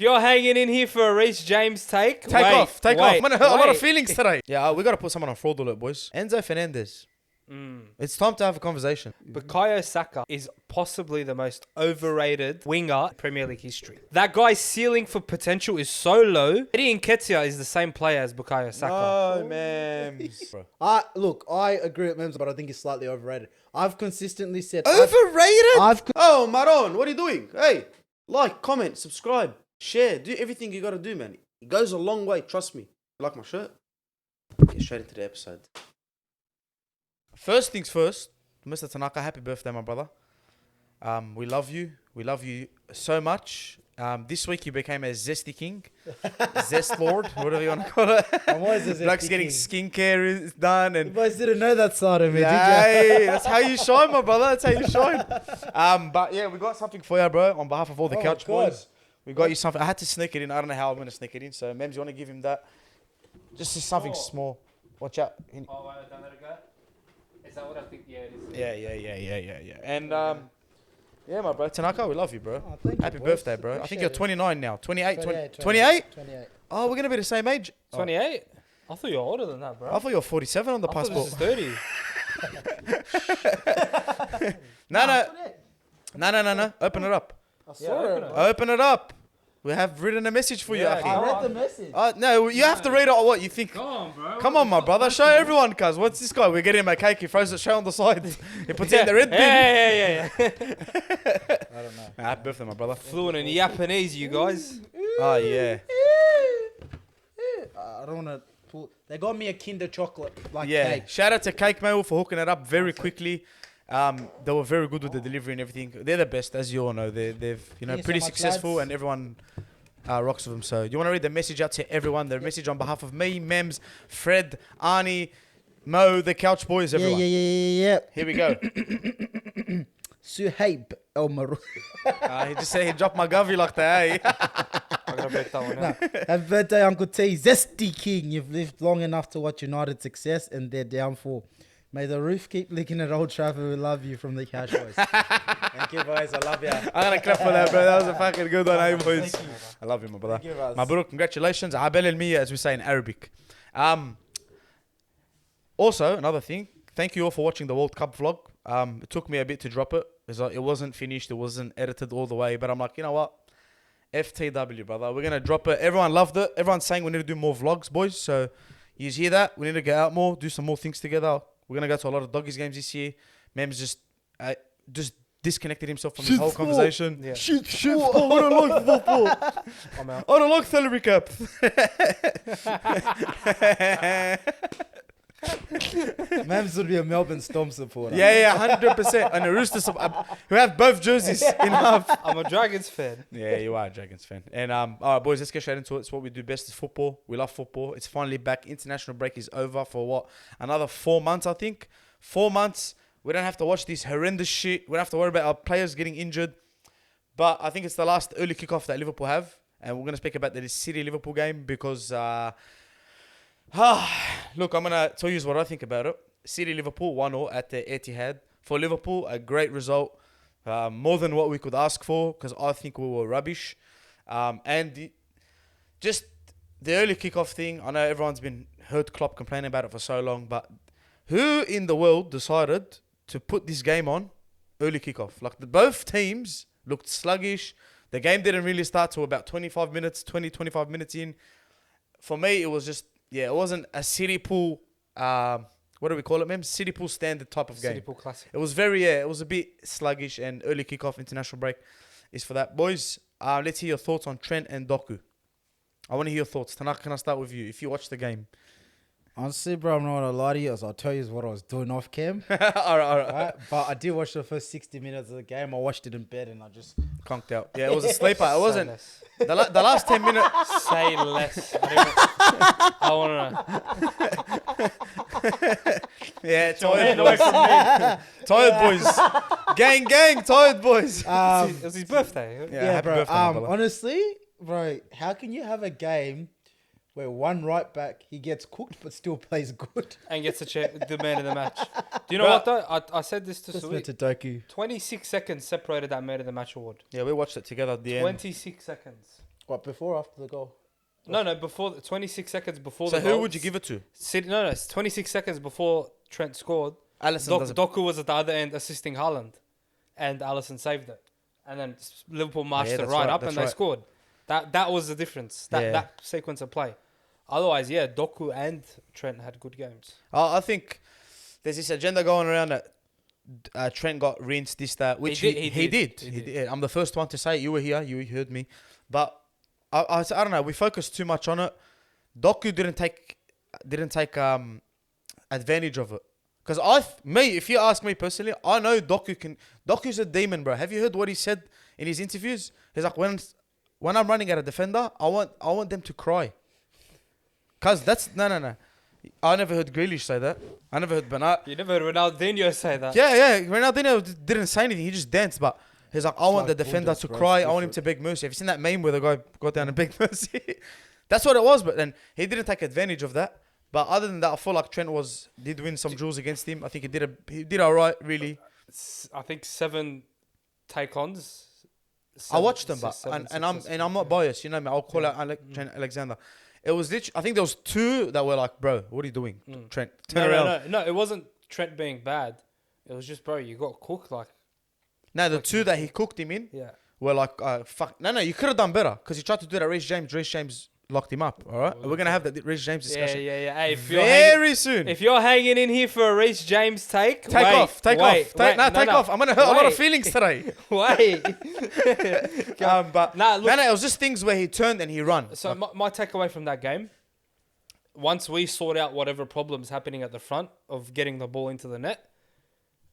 You're hanging in here for a Reece James take? Take off. I'm going to hurt a lot of feelings today. Yeah, we got to put someone on fraud alert, boys. Enzo Fernandez. It's time to have a conversation. Bukayo Saka is possibly the most overrated winger in Premier League history. That guy's ceiling for potential is so low. Eddie Nketiah is the same player as Bukayo Saka. Oh, man. Look, I agree with Mems, but I think he's slightly overrated. I've consistently said... Overrated? Oh, Maron, what are you doing? Hey, like, comment, subscribe, share. Do everything you got to do, man. It goes a long way, trust me. You like my shirt? Get straight into the episode. First things first, Mr. Tanaka, happy birthday, my brother. We love you. We love you so much. This week you became a Zesty King. Zest Lord, whatever you want to call it. I'm always a Zesty Black's getting skincare done. And you guys didn't know that side of me, hey, that's how you shine, my brother. That's how you shine. But yeah, we got something for you, bro, on behalf of all the couch boys. We got you something. I had to sneak it in. I don't know how I'm going to sneak it in. So, Mems, you want to give him that? Just something small. Watch out. Oh, wait, don't let it go. Is that what I think? Yeah, it is. Yeah. And, yeah, my bro. Tanaka, we love you, bro. Oh, thank you, Happy boys. birthday, bro. I think Appreciate you're it. 29 now. 28? 28? 28? Oh, we're going to be the same age. 28? I thought you were older than that, bro. I thought you were 47 on the I thought passport. this is 30. No. Open it up. I Yeah, saw it. Open it up. We have written a message for you, Yeah, Akhi. I Go read on. the message. No, you have to read out what you think. Come on, bro. Come on, my brother. Show everyone, cuz. What's this guy? We're getting him a cake. He throws it, show on the side. He puts it in the red bin. Yeah. I don't know. Happy birthday, my brother. Fluent in Japanese, you guys. Oh, yeah. I don't want to pull... They got me a Kinder chocolate, Yeah. cake. Shout out to Cake Mail for hooking it up very quickly. They were very good with the delivery and everything. They're the best, as you all know. They've Thank you so pretty much, successful, lads. and everyone rocks with them. So you want to read the message out to everyone? The message on behalf of me, Mems, Fred, Arnie, Mo, the Couch Boys, everyone. Yeah. Here we go. Suhaib El Maroon. He just said he dropped my govy like that. Eh? I'm going to break that one out. Happy birthday, Uncle T. Zesty King. You've lived long enough to watch United's success and their downfall. May the roof keep leaking at Old Trafford. We love you from the Cash Boys. Thank you, boys. I love you. I'm gonna clap for that, bro. That was a fucking good one, eh, boys? Thank you. I love you, my brother. Thank you, Raz. My bro, congratulations. Abel el Mia, as we say in Arabic. Also, another thing. Thank you all for watching the World Cup vlog. It took me a bit to drop it. It wasn't finished. It wasn't edited all the way. But I'm like, you know what? FTW, brother. We're gonna drop it. Everyone loved it. Everyone's saying we need to do more vlogs, boys. So you hear that? We need to get out more, do some more things together. We're going to go to a lot of doggies games this year. Mem's just disconnected himself from this whole conversation. Yeah. Shit, I don't like football. I'm out. I don't like salary cap. Mams would be a Melbourne Storm supporter. Yeah, 100%. And the Roosters who have both jerseys in half. I'm a Dragons fan. Yeah, you are a Dragons fan. And all right, boys, let's get straight into it. It's what we do best is football. We love football. It's finally back. International break is over for what? Another 4 months, I think. 4 months. We don't have to watch this horrendous shit. We don't have to worry about our players getting injured. But I think it's the last early kickoff that Liverpool have. And we're going to speak about the City-Liverpool game because... look, I'm going to tell you what I think about it. City-Liverpool 1-0 at the Emptyhad. For Liverpool, a great result. More than what we could ask for because I think we were rubbish. Just the early kickoff thing. I know everyone's been heard Klopp complaining about it for so long. But who in the world decided to put this game on early kickoff? Like both teams looked sluggish. The game didn't really start till about 25 minutes in. For me, it was just... Yeah, it wasn't a City Pool, what do we call it, ma'am? City Pool standard type of game. City Pool Classic. It was it was a bit sluggish and early kickoff, international break is for that. Boys, let's hear your thoughts on Trent and Doku. I want to hear your thoughts. Tanaka, can I start with you? If you watched the game. Honestly, bro, I'm not going to lie to you. I'll tell you what I was doing off cam. all right. Right? But I did watch the first 60 minutes of the game. I watched it in bed and I just... Conked out. Yeah, it was a sleeper. It wasn't... Less. The last 10 minutes... Say less. I want to know. Yeah, Get tired away boys. from me. Tired boys. Gang, tired boys. It was his birthday. Yeah, happy bro. birthday, my brother. Honestly, bro, how can you have a game where one right back, he gets cooked but still plays good? And gets the man of the match. Do you know what though? I said this to Just Sweet. went to Doku. 26 seconds separated that man of the match award. Yeah, we watched it together at the end. 26 seconds. What, before or after the goal? No, before 26 seconds before So the who goal. would you give it to? No, it's 26 seconds before Trent scored. Alisson doesn't. Doku was at the other end assisting Haaland, and Alisson saved it. And then Liverpool marched it that's right right, up that's and they right. scored. That was the difference. That sequence of play. Otherwise, yeah, Doku and Trent had good games. I think there's this agenda going around that Trent got rinsed, this, that, which he did. Yeah, I'm the first one to say it. You were here, you heard me. But I don't know, we focused too much on it. Doku didn't take advantage of it. Because if you ask me personally, I know Doku's a demon, bro. Have you heard what he said in his interviews? He's like, when I'm running at a defender, I want them to cry. Cause that's no. I never heard Grealish say that. I never heard Bernat. You never heard Ronaldinho say that. Yeah. Ronaldinho didn't say anything. He just danced. But he's like, I want the like defender Buddhist, to bro. cry. It's I want him to beg mercy. Have you seen that meme where the guy got down and begged mercy? That's what it was. But then he didn't take advantage of that. But other than that, I feel like Trent did win some duels against him. I think he did all right, really. I think 7 take-ons. I watched them, but seven and I'm successes. not biased. You know me. I'll call out Trent Alexander. It was literally, I think there was 2 that were like, bro, what are you doing, Trent? Turn around. No, it wasn't Trent being bad. It was just, bro, you got cooked like. No, the 2 that he cooked him in Yeah. were like, fuck. No, you could have done better because he tried to do that. Reece James locked him up. All right, we're gonna have that Reece James discussion. Yeah. Hey, very soon. If you're hanging in here for a Reece James take Off. Take off. I'm gonna hurt a lot of feelings today. Wait. But look, it was just things where he turned and he run. So my takeaway from that game, once we sort out whatever problems happening at the front of getting the ball into the net,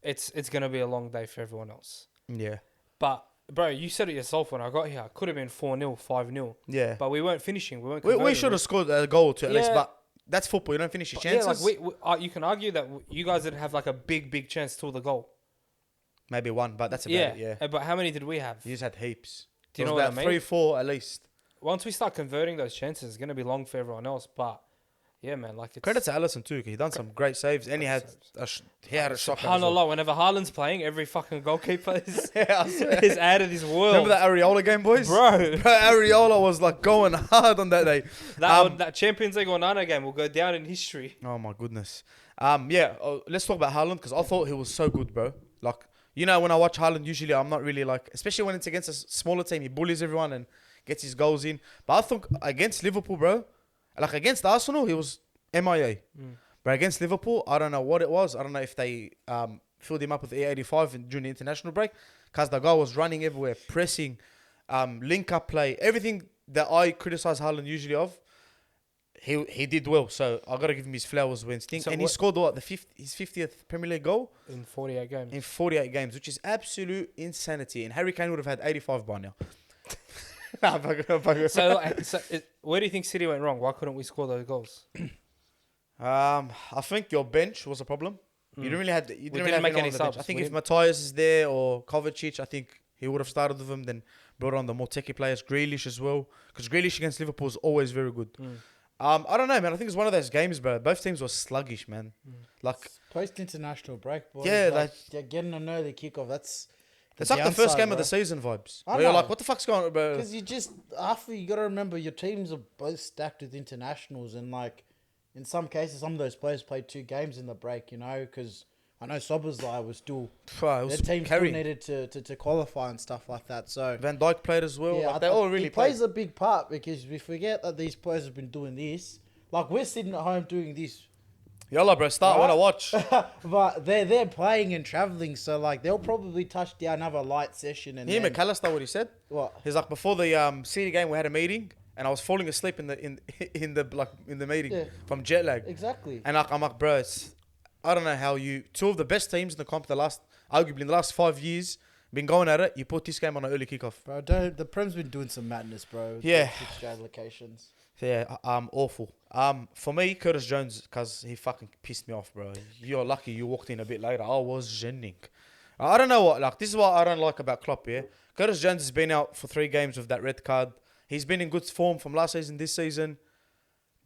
it's gonna be a long day for everyone else. Yeah. But bro, you said it yourself when I got here. Could have been 4-0, 5-0. Yeah. But we weren't finishing. We weren't. We converting. should have scored a goal to at least, Yeah. but that's football. You don't finish your chances. Yeah, like you can argue that you guys didn't have like a big chance till the goal. Maybe 1, but that's about it. Yeah. But how many did we have? You just had heaps. Do you There know was what I about mean? 3-4 at least. Once we start converting those chances, it's gonna be long for everyone else. But yeah, man, like it's Credit to Alisson too. 'Cause he done some great saves, and he had a shot. SubhanAllah, whenever Haaland's playing, every fucking goalkeeper is, Yeah, I swear. is out of this world. Remember that Areola game, boys? Bro. Areola was like going hard on that day. That Champions League Onana game will go down in history. Oh my goodness. Let's talk about Haaland because I thought he was so good, bro. Like, you know, when I watch Haaland, usually I'm not really like, especially when it's against a smaller team, he bullies everyone and gets his goals in. But I think against Liverpool, bro, like against Arsenal, he was MIA. But against Liverpool, I don't know what it was. I don't know if they filled him up with E85 during the international break because the guy was running everywhere, pressing, link-up play, everything that I criticise Haaland usually of. He did well, so I gotta give him his flowers when stink. So and he scored his 50th Premier League goal In 48 games. in 48 games, which is absolute insanity. And Harry Kane would have had 85 by now. Where do you think City went wrong? Why couldn't we score those goals? I think your bench was a problem. You didn't really have make anyone any on the bench. subs. I think We if Matthias is there or Kovacic, I think he would have started with them. Then brought on the more techie players, Grealish as well, because Grealish against Liverpool is always very good. I don't know, man. I think it's one of those games, bro. Both teams were sluggish, man. Like, Post-international break, boys. Yeah, you're getting an early kickoff. That's it's like the first game bro. of the season vibes. I Where you're know. like, what the fuck's going on, bro? Because you got to remember, your teams are both stacked with internationals, and like, in some cases, some of those players played 2 games in the break, you know, because I know Soboslai was still, their team still needed to qualify and stuff like that. So Van Dijk played as well. yeah, Like, they all really it played. plays a big part because we forget that these players have been doing this. Like, we're sitting at home doing this, Yalla, bro, start what I watch. but they're playing and traveling, so like they'll probably touch down, have a light session, and Hear then, McAllister what he said? what? He's like, before the City game, we had a meeting, and I was falling asleep in the meeting Yeah. from jet lag. Exactly. And I'm like, bro, I don't know how you 2 of the best teams in the comp, arguably in the last 5 years, been going at it. You put this game on an early kickoff. Bro, the Prem's been doing some madness, bro. Yeah. Fixture allocations. Yeah, awful. For me, Curtis Jones, because he fucking pissed me off, bro. You're lucky you walked in a bit later. I was zenning. I don't know what, like, this is what I don't like about Klopp, yeah? Curtis Jones has been out for 3 games with that red card. He's been in good form from last season, this season.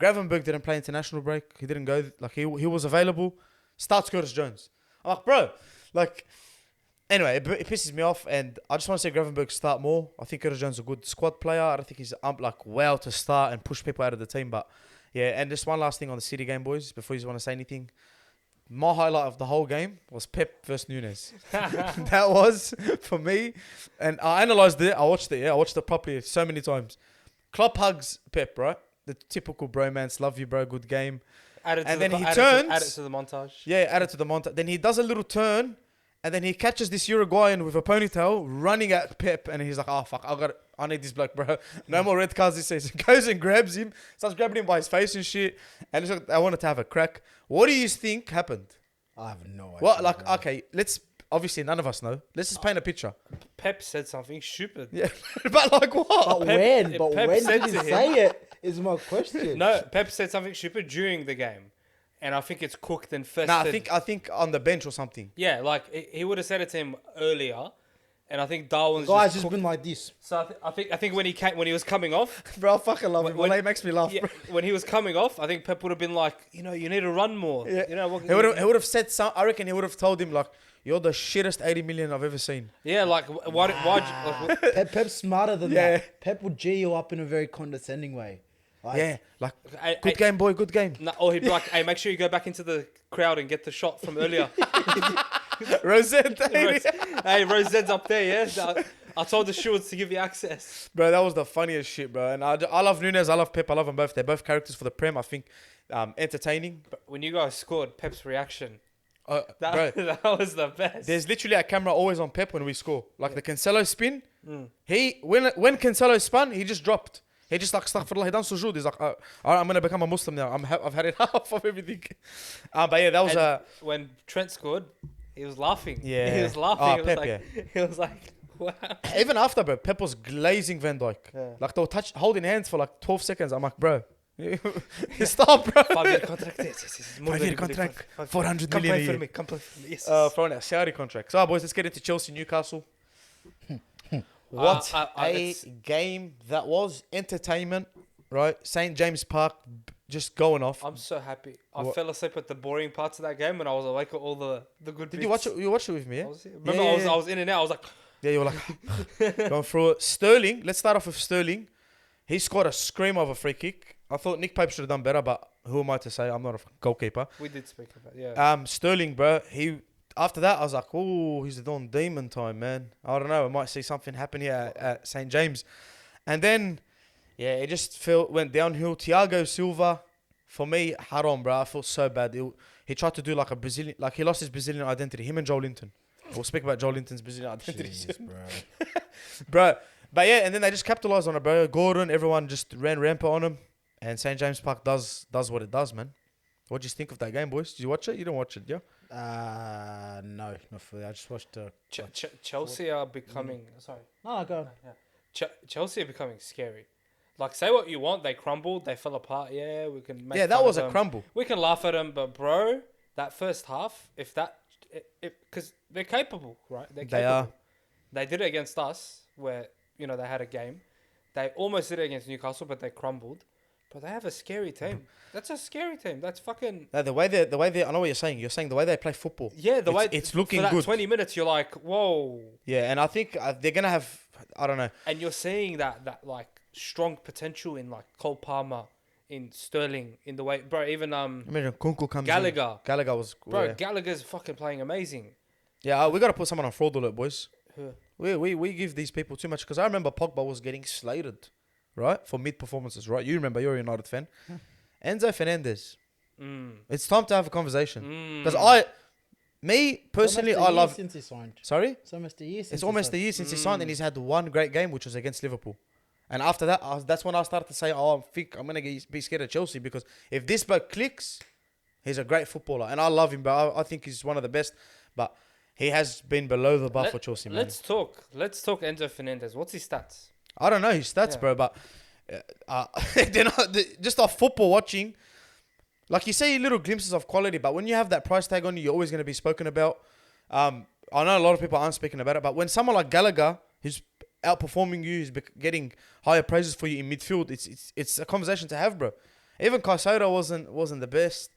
Gravenberg didn't play international break. He didn't go, like, he was available. Starts Curtis Jones. I'm like, bro, like, Anyway, it pisses me off, and I just want to see Gravenberch start more. I think Curtis Jones is a good squad player. I don't think he's well to start and push people out of the team. But yeah, and just one last thing on the City game, boys, before you want to say anything. My highlight of the whole game was Pep versus Nunez. That was for me, and I analysed it. I watched it. Yeah, I watched it properly so many times. Klopp hugs Pep, right? The typical bromance, love you, bro, good game. Add it to the montage. Yeah, add it to the montage. Then he does a little turn, and then he catches this Uruguayan with a ponytail running at Pep, and he's like, "Oh fuck, I need this bloke, bro. No more red cards." He says, goes and grabs him, starts grabbing him by his face and shit. And it's like, I wanted to have a crack. What do you think happened? I have no idea. Well, like, okay, let's obviously none of us know. Let's just paint a picture. Pep said something stupid. Yeah, but like what? But Pep when said did he to him- say it? Is my question. No, Pep said something stupid during the game, and I think it's cooked and festered. Nah, I think on the bench or something. Yeah, like he would have said it to him earlier, and I think Darwin's Guys, just cooked. been like this. So I think when he was coming off, Bro, I fucking love it. Well, it makes me laugh. yeah, when he was coming off, I think Pep would have been like, you need to run more. Yeah. You know what? He would have said some. I reckon he would have told him like, "You're the shittest 80 million I've ever seen." Yeah, like why? Pep's smarter than Yeah. that. Pep would G you up in a very condescending way. Like, Yeah, like good game, boy, good game. No, or he'd be like, "Hey, make sure you go back into the crowd and get the shot from earlier." Rosette, Hey, Rosette's up there, yeah. I told the stewards to give you access. bro, that was the funniest shit, bro. And I love Nunez, I love Pep, I love them both. They're both characters for the Prem. I think entertaining. But when you guys scored, Pep's reaction, Bro, that was the best. there's literally a camera always on Pep when we score. Like the Cancelo spin, he when Cancelo spun, he just dropped. He just like astaghfirullah, he done sujood. He's like, I'm gonna become a Muslim now. I've had enough of everything. But yeah, that was when Trent scored, he was laughing. Yeah. He was laughing. Oh, It was Pep, like, He was like, wow. even after, bro. Pep was glazing Van Dijk. Yeah. Like they were holding hands for like 12 seconds. I'm like, bro, stop, bro. 5-year contract. Yes. 5-year contract, 400 million a year. Come play for me. Yes. From a Saudi contract. So, boys, let's get into Chelsea, Newcastle. What a game that was. Entertainment, right? St. James Park just going off. I'm so happy. I What? fell asleep at the boring parts of that game when I was awake at all the good Did bits. you watch it? You watched it with me, yeah? Remember, I was in and out. I was like, Yeah, you were like going through it. Sterling, let's start off with Sterling. He scored a screamer of a free kick. I thought Nick Pope should have done better, but who am I to say? I'm not a goalkeeper. we did speak about it, yeah. Sterling, bro, after that, I was like, oh, he's on demon time, man. I don't know. I might see something happen here at St. James. And then, yeah, it just went downhill. Thiago Silva, for me, haram, bro. I felt so bad. He tried to do like a Brazilian, like he lost his Brazilian identity. Him and Joe Linton. We'll speak about Joe Linton's Brazilian identity. Jeez, bro. Bro, but yeah, and then they just capitalized on it, bro. Gordon, everyone just ran rampant on him. And St. James Park does what it does, man. What do you think of that game, boys? Did you watch it? You don't watch it, yeah? No, not fully. I just watched the. Chelsea are becoming... Sorry. No, go. Chelsea are becoming scary. Like, say what you want. They crumbled. They fell apart. Yeah, we can make Yeah, that fun was of a them. crumble. We can laugh at them, but bro, that first half, because they're capable, right? They're capable. They are. They did it against us, where they had a game. They almost did it against Newcastle, but they crumbled. But they have a scary team. That's a scary team. That's fucking... No, the way they, I know what you're saying. You're saying the way they play football. Yeah, it's looking for that good. 20 minutes, you're like, whoa. Yeah, and I think they're gonna have, I don't know. And you're seeing that like strong potential in like Cole Palmer, in Sterling, in the way, bro. Even Imagine Kunku comes Gallagher. in. Gallagher was, Bro, yeah. Gallagher's fucking playing amazing. Yeah, we gotta put someone on fraud alert, boys. Who? We give these people too much because I remember Pogba was getting slated, right, for mid performances, right? You remember, you're a United fan. Enzo Fernandez. It's time to have a conversation because personally, I love. Since he signed. Sorry, It's almost a year. Since it's almost a year since he signed, and he's had one great game, which was against Liverpool. And after that, that's when I started to say, I think I'm gonna be scared of Chelsea because if this bloke clicks, he's a great footballer, and I love him, but I think he's one of the best. But he has been below the bar for Chelsea, man. Let's talk Enzo Fernandez. What's his stats? I don't know his stats, bro, but they're not, just off football watching. Like you see little glimpses of quality, but when you have that price tag on you, you're always going to be spoken about. I know a lot of people aren't speaking about it, but when someone like Gallagher, who's outperforming you, is getting higher praises for you in midfield, it's a conversation to have, bro. Even Caicedo wasn't the best.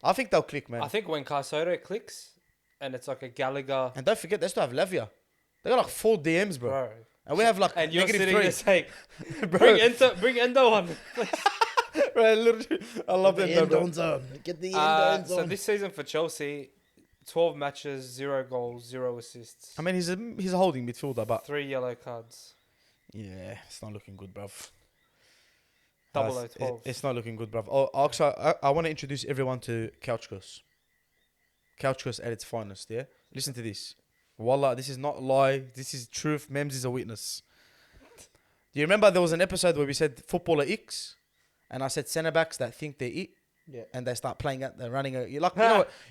I think they'll click, man. I think when Caicedo clicks, and it's like a Gallagher. And don't forget, they still have Lavia. They got like 4 DMs, bro. And we have like And you're negative sitting 3. there saying, Bro. bring Endo on. Bro, literally, I love them, End bro. on zone. Get the end So zone. this season for Chelsea, 12 matches, 0 goals, 0 assists, I mean, he's a holding midfielder, but 3 yellow cards. yeah, it's not looking good, bruv. Double O 12. It's not looking good, bruv. Oh, also, I want to introduce everyone to Couchkos. Couchkos at its finest, yeah? Listen to this. Wallah, this is not a lie. This is truth. Mems is a witness. Do you remember there was an episode where we said footballer X? And I said centre backs that think they're it. Yeah. And they start playing it. They're running it. You're like,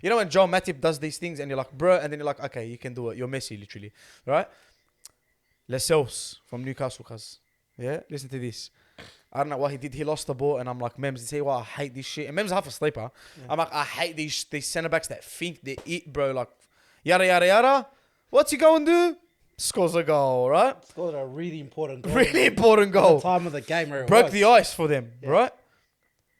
you know when Joel Matip does these things and you're like, bro, and then you're like, okay, you can do it. You're Messi, literally. Right? Lascelles from Newcastle, cuz. Yeah? Listen to this. I don't know what he did. He lost the ball, and I'm like, Mems, you see what? I hate this shit. And Mems is half a sleeper. Yeah. I'm like, I hate these centre backs that think they it, bro. Like, yada, yada, yada. What's he going to do? Scores a goal, right? Scored a really important goal. Really important goal. The time of the game where it Broke was. the ice for them, right?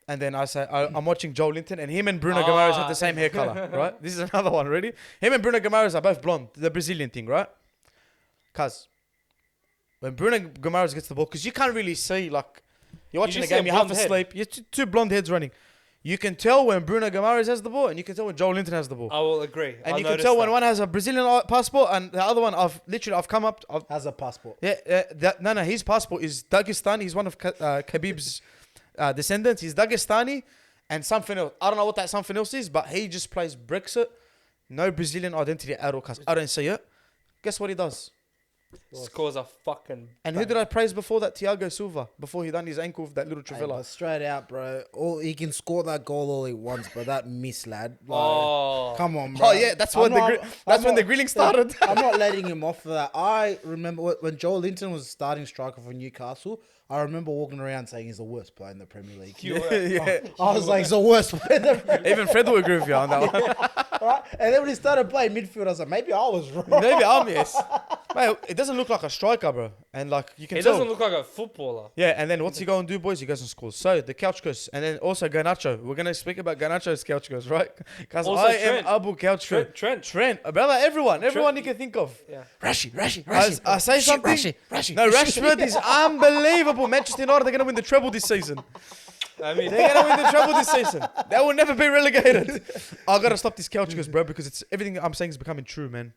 And then I say, I'm watching Joe Linton, and him and Bruno Guimaraes have the same hair color, right? This is another one, ready? Him and Bruno Guimaraes are both blonde, the Brazilian thing, right? Cuz when Bruno Guimaraes gets the ball, because you can't really see, like, you're watching the game, you're half asleep, you're two blonde heads running. You can tell when Bruno Guimaraes has the ball, and you can tell when Joe Linton has the ball. I will agree. And you can tell when one has a Brazilian passport, and the other one, I've come up. Has a passport. Yeah, no, his passport is Dagestani. He's one of Khabib's descendants. He's Dagestani and something else. I don't know what that something else is, but he just plays Brexit. No Brazilian identity at all, because I don't see it. Guess what he does? Scores a fucking. And who did I praise before that? Thiago Silva. Before he done his ankle with that little Travella. But straight out, bro. He can score that goal all he wants, but that miss, lad. Like, Oh. come on, bro. Oh yeah, that's when the grilling started. I'm not letting him off for that. I remember when Joel Linton was starting striker for Newcastle. I remember walking around saying he's the worst player in the Premier League. Yeah. I was like, he's the worst player in the Premier League. Even Fred will agree with you on that one. Right? And then when he started playing midfield, I was like, maybe I was wrong. Maybe I'm yes. Mate, it doesn't look like a striker, bro. And like you can He tell. doesn't look like a footballer. Yeah, and then what's he going to do, boys? He goes and scores. So the Couchkos, and then also Garnacho. We're gonna speak about Garnacho's Couchkos, right? Because Also I Trent. am Abu Couchko. Trent. Brother, everyone you can think of. Yeah. Rashi. I say something. Rashi. No, Rashford is unbelievable. Manchester United are gonna win the treble this season. I mean, They're gonna win the treble this season. They will never be relegated. I gotta stop this Couchkos, bro, because it's everything I'm saying is becoming true, man.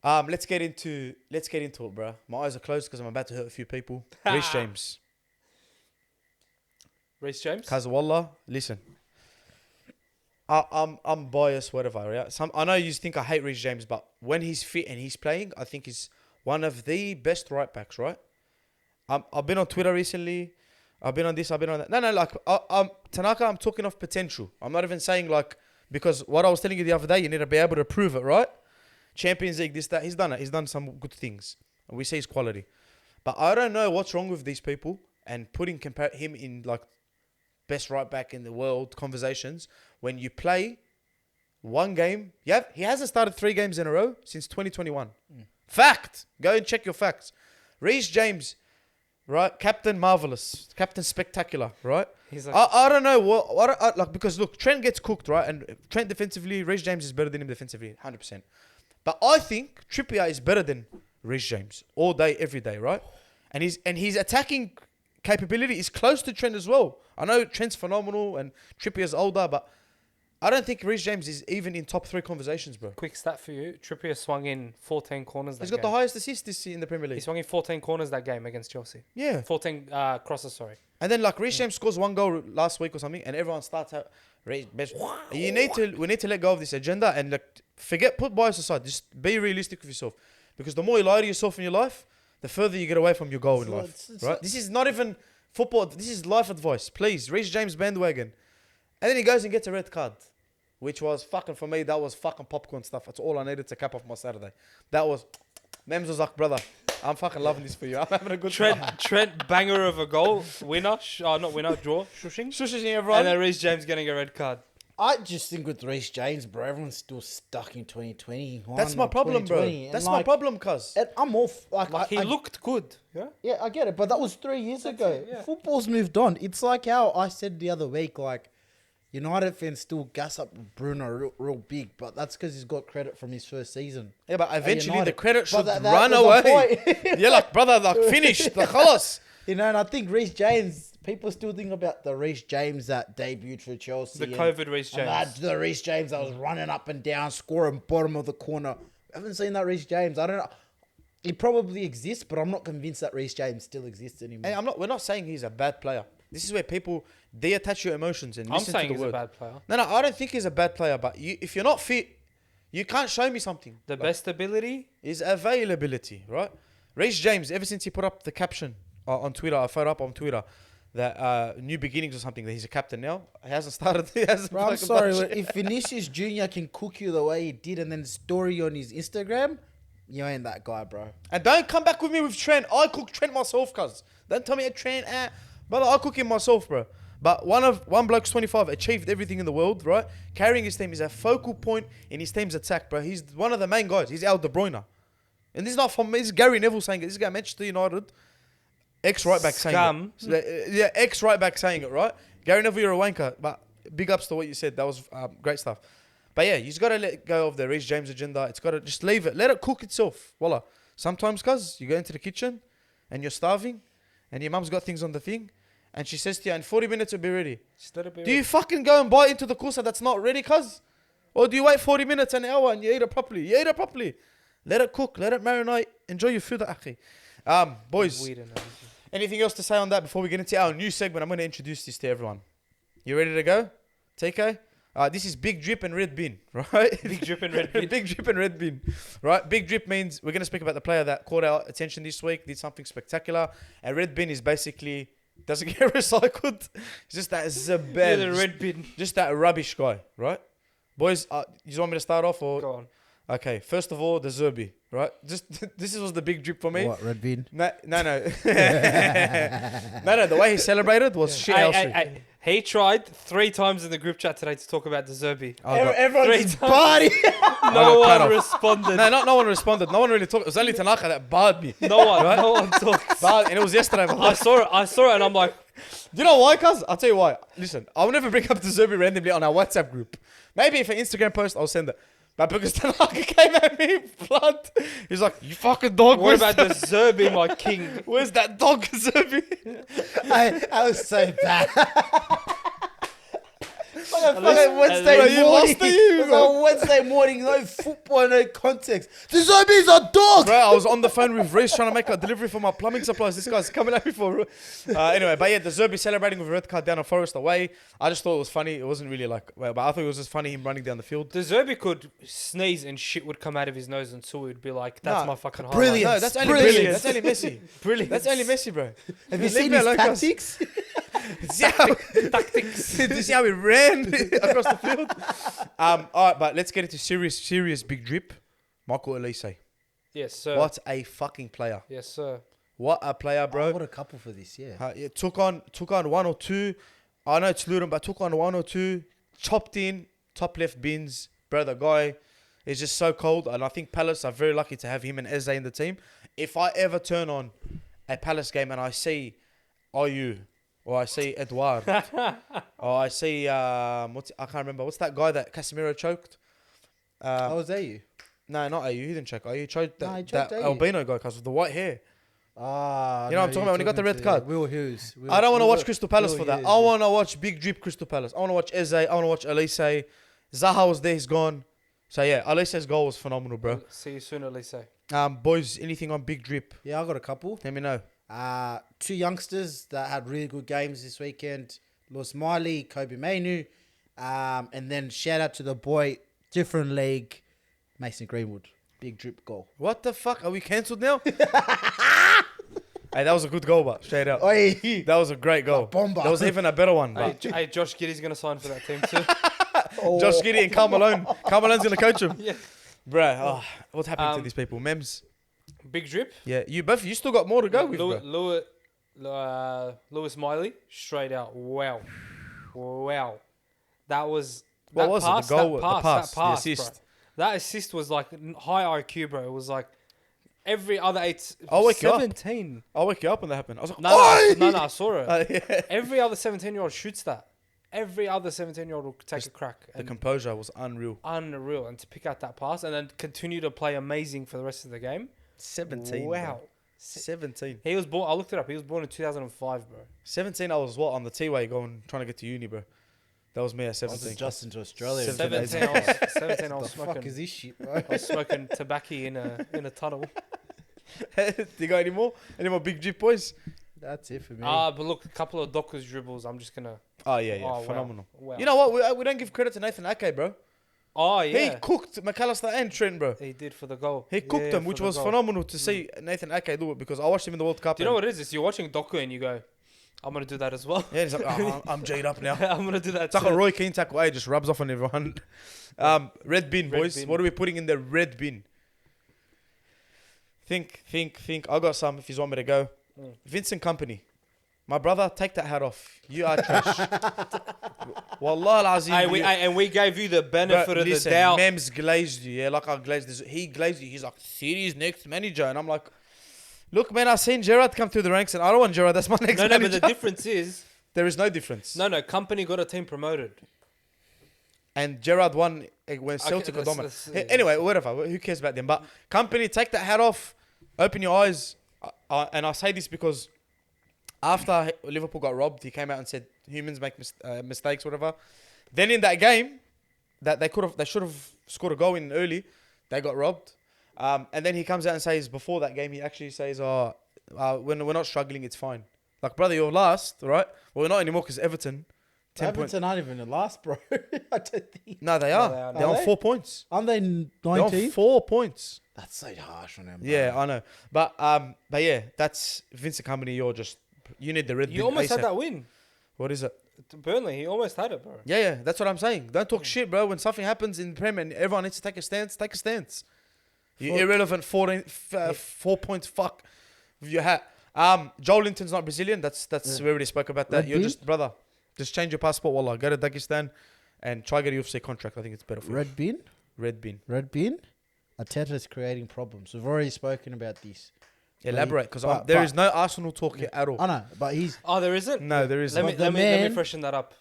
Let's get into it, bro. My eyes are closed because I'm about to hurt a few people. Reece James. Reece James. Cause wallah, listen. I'm biased, whatever. Yeah. I know you think I hate Reece James, but when he's fit and he's playing, I think he's one of the best right backs. Right. I've been on Twitter recently. I've been on this. I've been on that. No, like Tanaka. I'm talking of potential. I'm not even saying like because what I was telling you the other day. You need to be able to prove it, right? Champions League, this, that. He's done it. He's done some good things. And we see his quality. But I don't know what's wrong with these people and putting him in like best right back in the world conversations when you play one game. Yeah, he hasn't started 3 games in a row since 2021. Fact. Go and check your facts. Reece James, right? Captain Marvelous. Captain Spectacular, right? He's like, I don't know what like because look, Trent gets cooked, right? And Trent defensively, Reece James is better than him defensively, 100%. But I think Trippier is better than Reece James all day, every day, right? And his attacking capability is close to Trent as well. I know Trent's phenomenal and Trippier's older, but I don't think Reece James is even in top 3 conversations, bro. quick stat for you. Trippier swung in 14 corners that He's got the highest assist this year in the Premier He League. swung in 14 corners that game against Chelsea. Yeah. 14 crosses, sorry. And then like Reece James scores 1 goal last week or something, and everyone starts out. We need to let go of this agenda and like put bias aside. Just be realistic with yourself, because the more you lie to yourself in your life, the further you get away from your goal in life. Right? This is not even football. This is life advice. Please, Reece James bandwagon, and then he goes and gets a red card, which was fucking for me. That was fucking popcorn stuff. That's all I needed to cap off my Saturday. That was. Mems was like, brother, I'm fucking loving this for you. I'm having a good time. Trent banger of a goal, winner, not winner, draw, shushing. Shushing everyone. And then Reece James getting a red card. I just think with Reece James, bro, everyone's still stuck in 2020. That's my problem, bro. That's my problem, cuz. I'm off. He looked good. Yeah. Yeah, I get it, but that was 3 years ago. yeah. Football's moved on. It's like how I said the other week, like, United fans still gas up Bruno real big, but that's because he's got credit from his first season. Yeah, but eventually United. the credit should But run was the away. point. Yeah, like, brother, like, finished. Like, khalas. You know, and I think Reece James, people still think about the Reece James that debuted for Chelsea. The COVID Reece James. The Reece James that was running up and down, scoring bottom of the corner. I haven't seen that Reece James. I don't know. He probably exists, but I'm not convinced that Reece James still exists anymore. Hey, we're not saying he's a bad player. This is where people detach your emotions and listen to the I'm saying he's word. a bad player. No, I don't think he's a bad player, but if you're not fit, you can't show me something. The best ability is availability, right? Reece James, ever since he put up the caption on Twitter, I photo up on Twitter that new beginnings or something, that he's a captain now. He hasn't started. He hasn't. Bro, I'm sorry. If Vinicius Jr. can cook you the way he did and then story on his Instagram, you ain't that guy, bro. And don't come back with me with Trent. I cook Trent myself, cuz. Don't tell me a Trent, brother, I cook him myself, bro. But one bloke's 25, achieved everything in the world, right? Carrying his team is a focal point in his team's attack, bro. He's one of the main guys. He's Al De Bruyne. And this is not from me. This is Gary Neville saying it. This guy Manchester United. Ex-right back saying it. Yeah, ex-right back saying it, right? Gary Neville, you're a wanker. But big ups to what you said. That was great stuff. But yeah, you just got to let go of the Reece James agenda. It's got to just leave it. Let it cook itself. Voila. Sometimes, cuz, you go into the kitchen and you're starving and your mum's got things on the thing and she says to you, in 40 minutes it'll be ready. Do you fucking go and bite into the kusa that's not ready, cuz? Or do you wait 40 minutes, an hour and you eat it properly? You eat it properly. Let it cook. Let it marinate. Enjoy your food, akhi. Boys, anything else to say on that before we get into our new segment? I'm going to introduce this to everyone. You ready to go? TK? This is Big Drip and Red Bin, right? Big Drip and Red Bin. Big Drip and Red Bin, right? Big Drip means we're going to speak about the player that caught our attention this week, did something spectacular. And Red Bin is basically, doesn't get recycled. It's just that zabad. Yeah, the Red Bin. Just that rubbish guy, right? Boys, you want me to start off or? Go on. Okay, first of all, the Zerbi, right? Just this was the big drip for me. What, Red Bin? No. No, the way he celebrated was shit. He tried 3 times in the group chat today to talk about De Zerbi. Everyone's party. No one responded. No one responded. No one really talked. It was only Tanaka that barred me. No one talked. And it was yesterday. I saw it and I'm like, do you know why, cuz? I'll tell you why. Listen, I'll never bring up De Zerbi randomly on our WhatsApp group. Maybe if an Instagram post, I'll send it. But because Tanaka came at me, blood, he's like, you fucking dog. What about the Zerbi, my king? Where's that dog, Zerbi? I was so bad. Wednesday morning, no football, no context. The Zerbi's a dog. Bro, I was on the phone with Reece trying to make a delivery for my plumbing supplies. This guy's coming at me for... anyway, but yeah, the Zerbi celebrating with a red card down on Forest away. I just thought it was funny. It wasn't really like... Well, but I thought it was just funny him running down the field. The Zerbi could sneeze and shit would come out of his nose and so he'd be like, that's my fucking highlight. Brilliant. No, that's only Brilliant. Messi. That's only Messi. Brilliant. That's only Messi, bro. Have you seen his tactics? Tactics. This is how we ran across the field. All right, but let's get into serious big drip. Michael Elise. Yes, sir. What a fucking player. Yes, sir. What a player, bro. I got a couple for this, yeah. Took on 1 or 2. I know it's Luton, but took on 1 or 2. Chopped in, top left bins. Bro, the guy is just so cold. And I think Palace are very lucky to have him and Eze in the team. If I ever turn on a Palace game and I see Ayew, or I see Edouard, or I see, I can't remember. What's that guy that Casemiro choked? Was that you? No, not Ayew. He didn't choke Ayew. He choked he choked that Ayew. albino guy because with the white hair. You know what I'm talking about when he got the red card? Will Hughes. I don't want to watch Crystal Palace Will for that. Hughes, I want to watch Big Drip Crystal Palace. I want to watch Eze. I want to watch Elise. Zaha was there. He's gone. So yeah, Elise's goal was phenomenal, bro. See you soon, Elise. Boys, anything on Big Drip? Yeah, I got a couple. Let me know. 2 youngsters that had really good games this weekend. Lewis Miley, Kobe MAINOO. And then shout out to the boy, different league, Mason Greenwood. Big drip goal. What the fuck? Are we cancelled now? Hey, that was a good goal, but straight out. Oi. That was a great goal. Bomba. That was even a better one. But Hey, Josh Giddey's going to sign for that team too. Josh Giddey and Karl Malone. Karl Malone's going to coach him. Yeah. Bruh, what's happening to these people? Mems. Big drip. Yeah, you still got more to go with, bro. Lewis Miley, straight out. Wow. That was... What was it? The goal, the pass, the bro. assist. That assist was like high IQ, bro. It was like every other 17. I'll wake you up when that happened. I was like, No, I saw it. Yeah. Every other 17-year-old shoots that. every other 17-year-old will take a crack. The And composure was unreal. unreal. And to pick out that pass and then continue to play amazing for the rest of the game. 17. Wow. Bro. 17. He was born, I looked it up, he was born in 2005, bro. 17, I was on the T-way trying to get to uni, bro. That was me at I was 17. adjusting to Australia. 17, I was The fuck smoking. is this shit, bro? I was smoking tobacco in a tunnel. Do you got any more? Any more big drip boys? That's it for me. But look, a couple of Doku's dribbles. I'm just gonna. Oh, yeah. Oh, wow. Phenomenal. Wow. You know what? We don't give credit to Nathan Ake, bro. Oh yeah. He cooked McAllister and Trent, bro. He did for the goal. He cooked them, for which the was goal. phenomenal to see Nathan Ake do it because I watched him in the World Cup. Do you know what it is? It's you're watching Doku and you go, I'm gonna do that as well. Yeah, he's like, oh, I'm J'd up now. I'm gonna do that. It's like a Roy Keane tackle. He just rubs off on everyone. Red bin, Red boys. bin. What are we putting in the red bin? Think. I got some if you want me to go. Vincent Company. My brother, take that hat off. You are trash. Wallah al-Azim. We gave you the benefit But of listen, the doubt. Mems glazed you, yeah, like I glazed this. He glazed you. He's like, City's next manager. And I'm like, look, man, I've seen Gerrard come through the ranks and I don't want Gerrard. That's my next No, manager. but the difference is, There is no difference. no, Company got a team promoted. And Gerrard won when Celtic were dominant. Anyway, whatever. Who cares about them? But Company, take that hat off. Open your eyes. And I say this because after Liverpool got robbed, he came out and said humans make mistakes, whatever. Then in that game, that they should have scored a goal in early. They got robbed. And then he comes out and says before that game, he actually says, when we're not struggling, it's fine. Like, brother, you're last, right? Well, we're not anymore because Everton. 10 points. Everton aren't even the last, bro. I don't think. No, they are. they They're are. on 4 points. Aren't they They're on 19? 4 points. That's so harsh on them. Bro. Yeah, I know. But yeah, that's Vincent Company. You need the red bin. You almost had ASAP. that win. What is it? To Burnley, he almost had it, bro. Yeah, that's what I'm saying. Don't talk shit, bro. When something happens in the Premier and everyone needs to take a stance, take a stance. You irrelevant 4 points fuck with your hat. Joel Linton's not Brazilian. That's we already spoke about that. Red You're bin? just brother. Just change your passport, wallah. Go to Dagestan and try get a UFC contract. I think it's better for you. Red bin? Red bin. Red bin? Arteta's creating problems. We've already spoken about this. Elaborate, because But- there but- is no Arsenal talk here at all. I know, but Oh, there isn't? No, there isn't. Let But me the let me man- freshen that up.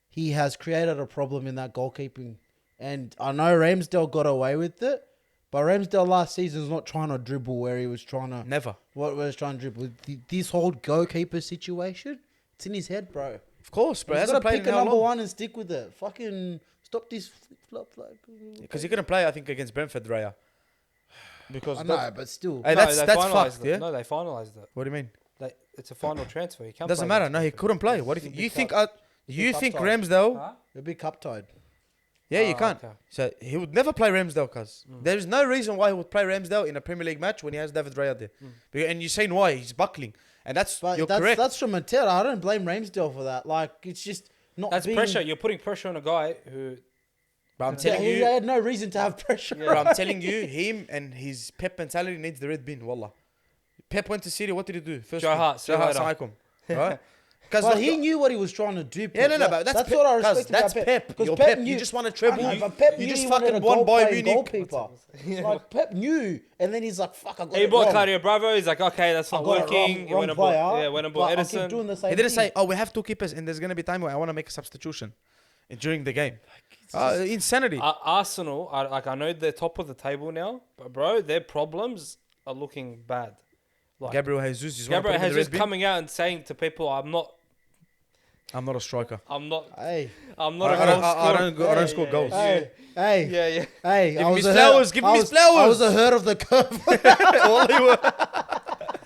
he has created a problem in that goalkeeping. And I know Ramsdale got away with it, but Ramsdale last season is not trying to dribble where he was trying to... Never. What was trying to dribble? This whole goalkeeper situation, it's in his head, bro. Of course, bro. He's Hasn't got to played pick in a how number long? one and stick with it. Fucking stop this flip-flop. Because he couldn't play, I think, against Brentford, Raya. Because I know, but still. Hey, No, that's they that's finalised fucked, it. yeah. No, they finalised it. What do you mean? It's a final transfer. He can't Doesn't play matter. against No, he Brentford. couldn't play. What do He'll you be think? cup- You cup think tied. Ramsdale? Huh? He'll be cup tied. Yeah, you Ah, can't. okay. So he would never play Ramsdale, cuz there is no reason why he would play Ramsdale in a Premier League match when he has David Raya there. And you're saying why he's buckling, and But you're that's, correct. that's from Matera. I don't blame Ramsdale for that. Like, it's just not That's being... pressure. You're putting pressure on a guy who... But I'm Yeah, telling he you, had no reason to have pressure. bro, I'm telling you, him and his Pep mentality needs the red bin. Wallah. Pep went to City. What did he do? First Joe thing, Hart, see you later. Assalamualaikum, right? Because But he knew what he was trying to do. Yeah, no, That- but that's Pep, what I cuz respect that's about Pep. Because You're Pep Pep. knew, You just want to I treble. know, but Pep You knew just he wanted fucking a won by goal-playing Munich. goalkeeper. Like, Pep knew, and then he's like, "Fuck, I got He it bought wrong. Claudio Bravo. He's like, okay, that's I not got it working. wrong He went and bought, player, went and but bought I'll keep Edison. doing the same He didn't thing. say, "Oh, we have 2 keepers, and there's gonna be time where I want to make a substitution during the game." Insanity. Arsenal, I know they're top of the table now, but bro, their problems are looking bad. Like, Gabriel Jesus is Gabriel has Jesus coming out and saying to people, I'm not I'm not a striker. a goal Hey, I scorer. don't score goals. hey, hey, Yeah. hey! Give I me was his ahead- flowers, give me I his was- flowers. I was ahead of the curve. All he were-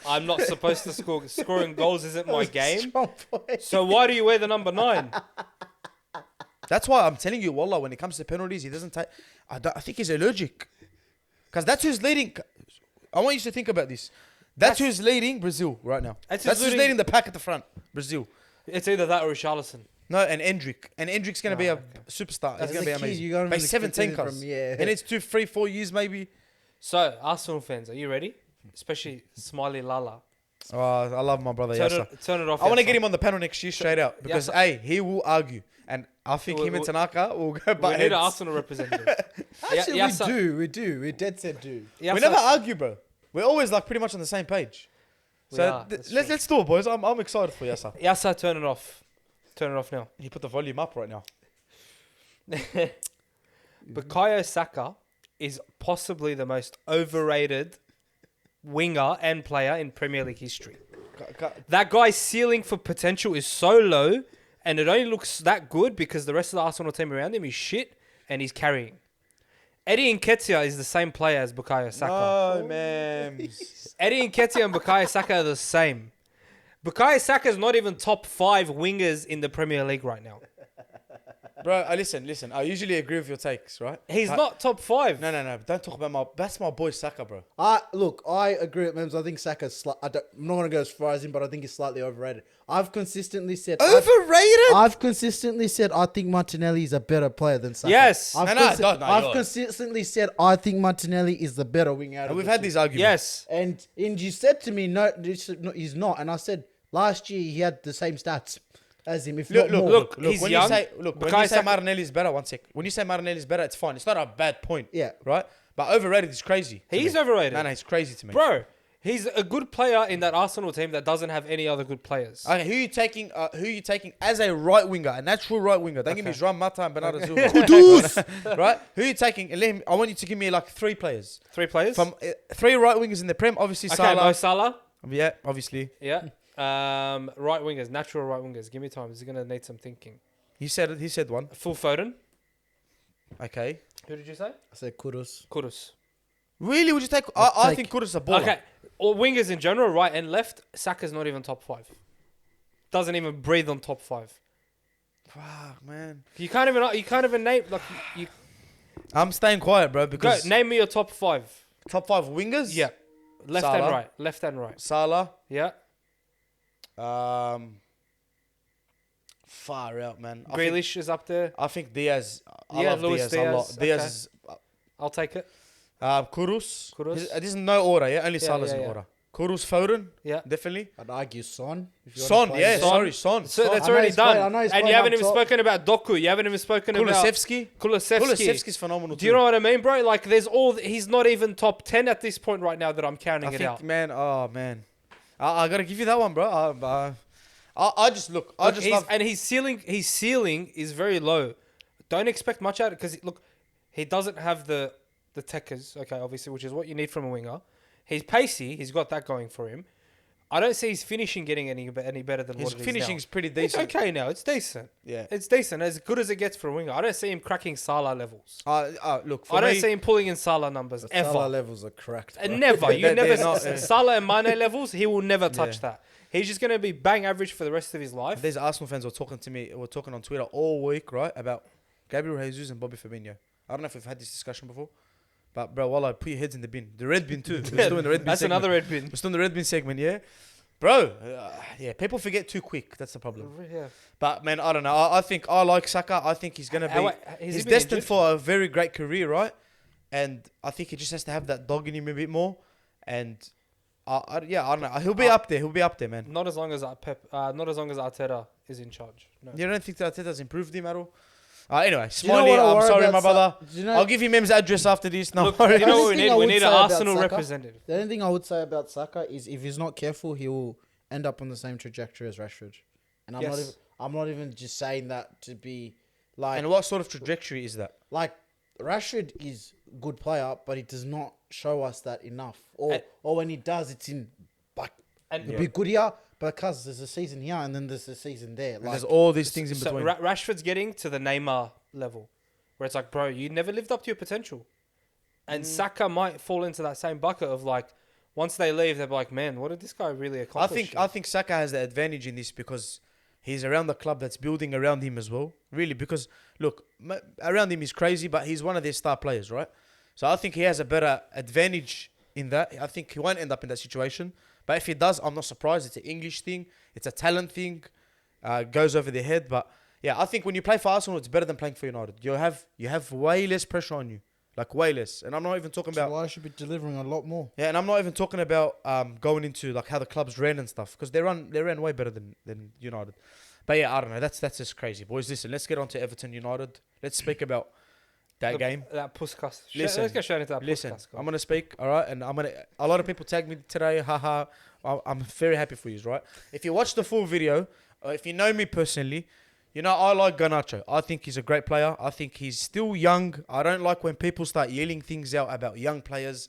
I'm not supposed to score. Scoring goals isn't my game. Strong boy. So why do you wear the number 9? That's why I'm telling you, Wallah, when it comes to penalties, he doesn't take. I think he's allergic. Because that's who's leading. I want you to think about this. That's who's leading Brazil right now. That's That's who's who's leading the pack at the front. Brazil. It's either that or Richarlison. No, and Endrick. And Endrick's going to be a okay. superstar. That's He's going to be the key, amazing. you don't But he's really 17, expect cuz. anything from- yeah. He needs 2, 3, 4 years maybe. So, Arsenal fans, are you ready? Especially Smiley Lala. Oh, I love my brother Yasser. Turn it off. I want to Yasser. get him on the panel next year straight out. Because, Yasser. hey, he will argue. And I think him and Tanaka will go We butt need an heads. Arsenal representative. Actually, Yasser- we do. We dead set do. We Yasser- never argue, bro. We're always like pretty much on the same page. We So are, that's let's do it, boys. I'm excited for Yasser. Yasser, turn it off. Turn it off now. He put the volume up right now. Bukayo Saka is possibly the most overrated winger and player in Premier League history. That guy's ceiling for potential is so low, and it only looks that good because the rest of the Arsenal team around him is shit, and he's carrying. Eddie Nketiah is the same player as Bukayo Saka. No, man. Eddie Nketiah and Bukayo Saka are the same. Bukayo Saka is not even top 5 wingers in the Premier League right now. Bro, listen. I usually agree with your takes, right? He's not top 5. No. Don't talk about that's my boy Saka, bro. Look, I agree with Mems. I think Saka's I'm not going to go as far as him, but I think he's slightly overrated. I've consistently said... Overrated? I've consistently said I think Martinelli is a better player than Saka. Yes. I've consistently said I think Martinelli is the better winger out of We've the had two. these arguments. Yes. And you said to me, no, he's not. And I said, last year he had the same stats as him, if not more. Look, he's when young. When you say Martinelli is better, one sec. When you say Martinelli is better, it's fine. It's not a bad point. Yeah. Right? But overrated is crazy. He's overrated. No, he's crazy to me. Bro, he's a good player in that Arsenal team that doesn't have any other good players. Okay, who are you taking as a right winger, a natural right winger? Don't give me João Mata and Bernardo Silva. Right? Who are you taking? I want you to give me like 3 players. 3 players? From 3 right wingers in the Prem, obviously Okay, Salah. Mo Salah. Yeah, obviously. Yeah. Right wingers, natural right wingers. Give me time. This is going to need some thinking. He said one. Full Foden. Okay. Who did you say? I said Kudus. Kudus. Really? Would you take... I think Kudus is a baller. Okay. Or wingers in general, right and left, Saka's not even top 5. Doesn't even breathe on top 5. Fuck, man. You can't even name... Like, you I'm staying quiet, bro, go, because... name me your top 5. Top 5 wingers? Yeah. Left Salah. and right. Left and right. Salah. Yeah. Far out, man. Grealish is up there. I think Diaz. I Yeah, love Luis Diaz a lot. Diaz, Diaz okay. is... I'll take it. Kudus. Kudus. This is no order, yeah? Only Yeah, Salah's yeah, in yeah. order. Kudus, Foden. Yeah. Definitely. I'd argue Son. If you wanna Son, play yeah. him. Sorry, Son. So Son. that's I know already he's played- I done. know he's And played you haven't up even top. spoken about Doku. You haven't even spoken about Kulusevski. Kulusevski's phenomenal Do you know what I mean, bro? Like, he's not even top 10 at this point right now that I'm counting I it think, out. man, I gotta give you that one, bro. I just Look, love... and his ceiling is very low. Don't expect much out of it because he doesn't have the techers, okay, obviously, which is what you need from a winger. He's pacey. He's got that going for him. I don't see his finishing getting any better than His what it is finishing's now. pretty It's decent. okay now. It's decent. Yeah. It's decent. As good as it gets for a winger. I don't see him cracking Salah levels. Look, for I don't me, see him pulling in Salah numbers ever. Salah levels are cracked. And never. You They're never. not, Salah and Mane levels, he will never touch Yeah. that. He's just going to be bang average for the rest of his life. There's Arsenal fans who were talking to me. Were talking on Twitter all week, right, about Gabriel Jesus and Bobby Firmino. I don't know if we've had this discussion before, but bro, wallah, put your heads in the bin. The red bin too. We're still in the red bin. That's segment. another red bin. We're still in the red bin segment, yeah. Bro, yeah, people forget too quick. That's the problem. Yeah. But man, I don't know. I think I like Saka. I think he's gonna be. He's destined for a very great career, right? And I think he just has to have that dog in him a bit more. And I don't know. He'll be up there. He'll be up there, man. Not as long as not as long as Arteta is in charge. No. You don't think that Arteta's improved him at all? Anyway, Do you know Smiley, what I I'm worry sorry, about my brother. Do you know- I'll give you Mem's address after this. No, Look, worries. you know what we The only need? thing I We would need say an about Arsenal Saka- representative. The only thing I would say about Saka is if he's not careful, he will end up on the same trajectory as Rashford. And Yes. I'm not even just saying that to be like And what sort of trajectory is that? like Rashford is a good player, but he does not show us that enough. Or And- when he does, it's in like And it'll be good here because there's a season here and then there's a season there. And Like there's all these things in So between. Rashford's getting to the Neymar level, where it's like, bro, you never lived up to your potential. And Saka might fall into that same bucket of like, once they leave, they're like, man, what did this guy really accomplish? I think Saka has the advantage in this because he's around the club that's building around him as well. Really, because look, around him is crazy, but he's one of their star players, right? So I think he has a better advantage in that. I think he won't end up in that situation. But if he does, I'm not surprised. It's an English thing. It's a talent thing. Goes over their head. But yeah, I think when you play for Arsenal, it's better than playing for United. You have way less pressure on you. Like way less. And I'm not even talking about... July should be delivering a lot more. Yeah, and I'm not even talking about going into like how the clubs ran and stuff. Because they ran way better than United. But yeah, I don't know. That's just crazy. Boys, listen, let's get on to Everton United. Let's speak about that game. That Puskas. Listen, Let's get straight into that Listen, Puskas. I'm gonna speak, all right, and a lot of people tagged me today, haha. I'm very happy for you, right? If you watch the full video, or if you know me personally, You know, I like Garnacho. I think he's a great player. I think he's still young. I don't like when people start yelling things out about young players,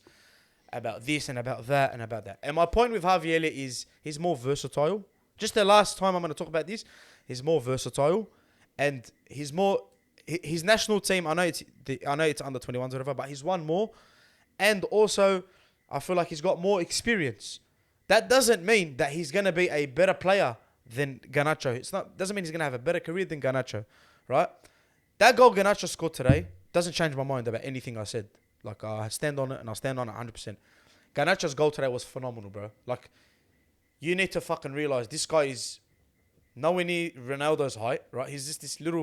about this and about that and about that. And my point with Harvey Elliott is he's more versatile. Just the last time I'm going to talk about this, he's more versatile, and he's more his national team. I know it's under 21s or whatever, but he's won more, and also I feel like he's got more experience. That doesn't mean that he's going to be a better player than Garnacho. Doesn't mean he's going to have a better career than Garnacho, right? That goal Garnacho scored today doesn't change my mind about anything I said. Like, I stand on it, and I stand on it 100%. Garnacho's goal today was phenomenal, bro. Like, you need to fucking realize this guy is nowhere near Ronaldo's height, right? He's just this cute